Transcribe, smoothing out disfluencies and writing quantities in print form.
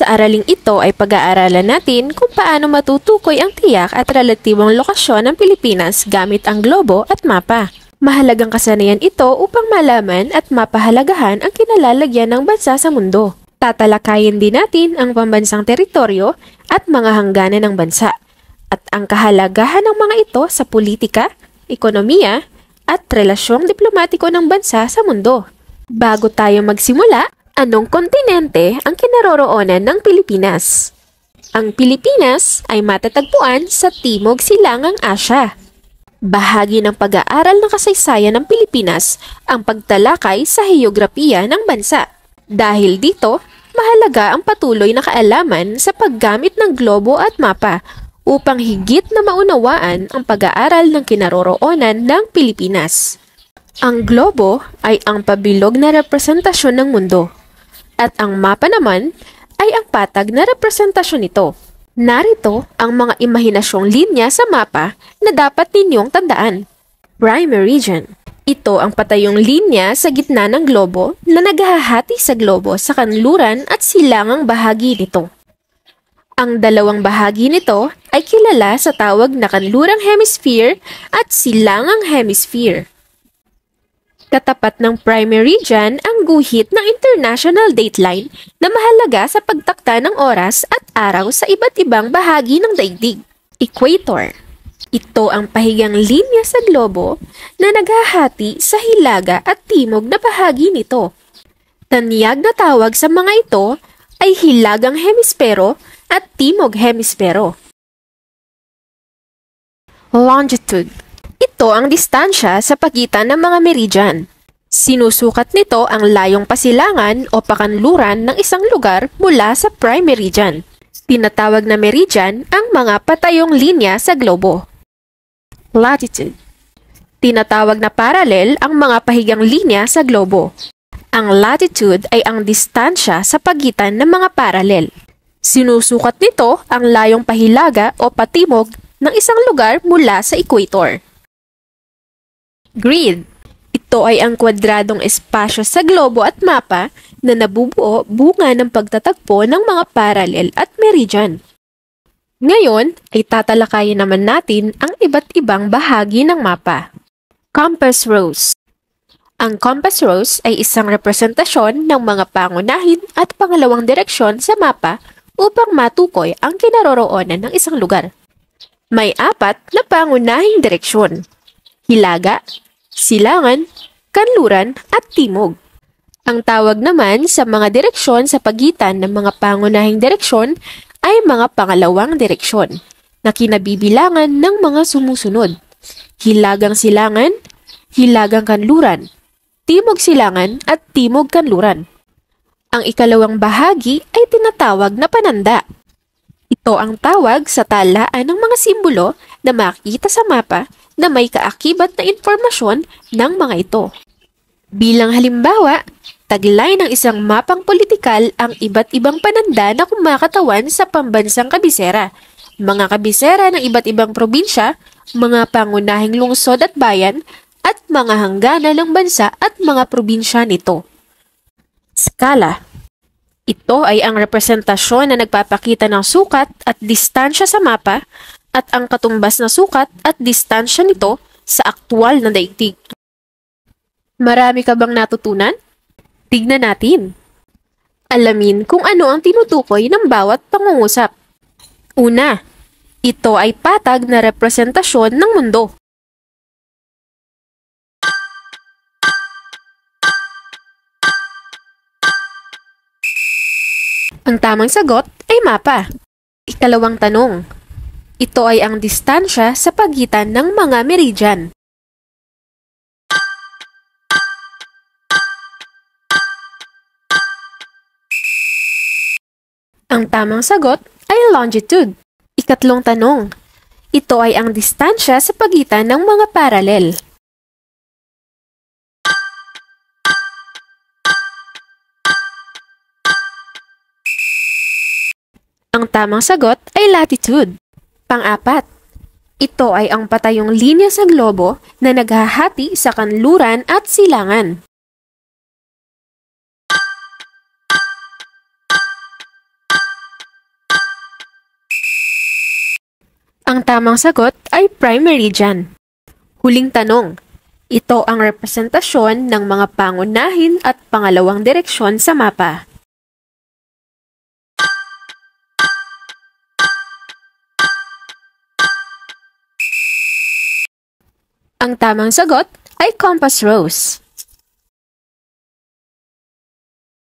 Sa araling ito ay pag-aaralan natin kung paano matutukoy ang tiyak at relatibong lokasyon ng Pilipinas gamit ang globo at mapa. Mahalagang kasanayan ito upang malaman at mapahalagahan ang kinalalagyan ng bansa sa mundo. Tatalakayin din natin ang pambansang teritoryo at mga hangganan ng bansa at ang kahalagahan ng mga ito sa politika, ekonomiya at relasyong diplomatiko ng bansa sa mundo. Bago tayo magsimula, anong kontinente ang kinaroroonan ng Pilipinas? Ang Pilipinas ay matatagpuan sa Timog Silangang Asya. Bahagi ng pag-aaral ng kasaysayan ng Pilipinas ang pagtalakay sa heograpiya ng bansa. Dahil dito, mahalaga ang patuloy na kaalaman sa paggamit ng globo at mapa upang higit na maunawaan ang pag-aaral ng kinaroroonan ng Pilipinas. Ang globo ay ang pabilog na representasyon ng mundo. At ang mapa naman ay ang patag na representasyon nito. Narito ang mga imahinasyong linya sa mapa na dapat ninyong tandaan. Prime Meridian. Ito ang patayong linya sa gitna ng globo na naghahati sa globo sa kanluran at silangang bahagi nito. Ang dalawang bahagi nito ay kilala sa tawag na kanlurang hemisphere at silangang hemisphere. Katapat ng prime meridian ang guhit ng international dateline na mahalaga sa pagtakda ng oras at araw sa iba't ibang bahagi ng daigdig. Equator. Ito ang pahigang linya sa globo na naghahati sa hilaga at timog na bahagi nito. Tanyag na tawag sa mga ito ay hilagang hemispero at timog hemispero. Longitude. Ito ang distansya sa pagitan ng mga meridian. Sinusukat nito ang layong pasilangan o pakanluran ng isang lugar mula sa prime meridian. Tinatawag na meridian ang mga patayong linya sa globo. Latitude. Tinatawag na parallel ang mga pahigang linya sa globo. Ang latitude ay ang distansya sa pagitan ng mga parallel. Sinusukat nito ang layong pahilaga o patimog ng isang lugar mula sa equator. Grid. Ito ay ang kwadradong espasyo sa globo at mapa na nabubuo bunga ng pagtatagpo ng mga parallel at meridian. Ngayon ay tatalakayin naman natin ang iba't ibang bahagi ng mapa. Compass rose. Ang compass rose ay isang representasyon ng mga pangunahin at pangalawang direksyon sa mapa upang matukoy ang kinaroroonan ng isang lugar. May 4 na pangunahing direksyon: hilaga, silangan, kanluran at timog. Ang tawag naman sa mga direksyon sa pagitan ng mga pangunahing direksyon ay mga pangalawang direksyon na kinabibilangan ng mga sumusunod: hilagang silangan, hilagang kanluran, timog silangan at timog kanluran. Ang ikalawang bahagi ay tinatawag na pananda. Ito ang tawag sa talaan ng mga simbolo na makikita sa mapa na may kaakibat na impormasyon ng mga ito. Bilang halimbawa, taglay ng isang mapang politikal ang iba't ibang pananda na kumakatawan sa pambansang kabisera, mga kabisera ng iba't ibang probinsya, mga pangunahing lungsod at bayan, at mga hangganan ng bansa at mga probinsya nito. Skala. Ito ay ang representasyon na nagpapakita ng sukat at distansya sa mapa at ang katumbas na sukat at distansya nito sa aktwal na daigdig. Marami ka bang natutunan? Tignan natin. Alamin kung ano ang tinutukoy ng bawat pangungusap. Una, ito ay patag na representasyon ng mundo. Ang tamang sagot ay mapa. Ikalawang tanong, ito ay ang distansya sa pagitan ng mga meridian. Ang tamang sagot ay longitude. Ikatlong tanong, ito ay ang distansya sa pagitan ng mga parallel. Ang tamang sagot ay latitude. Pang-apat, ito ay ang patayong linya sa globo na naghahati sa kanluran at silangan. Ang tamang sagot ay prime meridian. Huling tanong. Ito ang representasyon ng mga pangunahin at pangalawang direksyon sa mapa. Ang tamang sagot ay compass rose.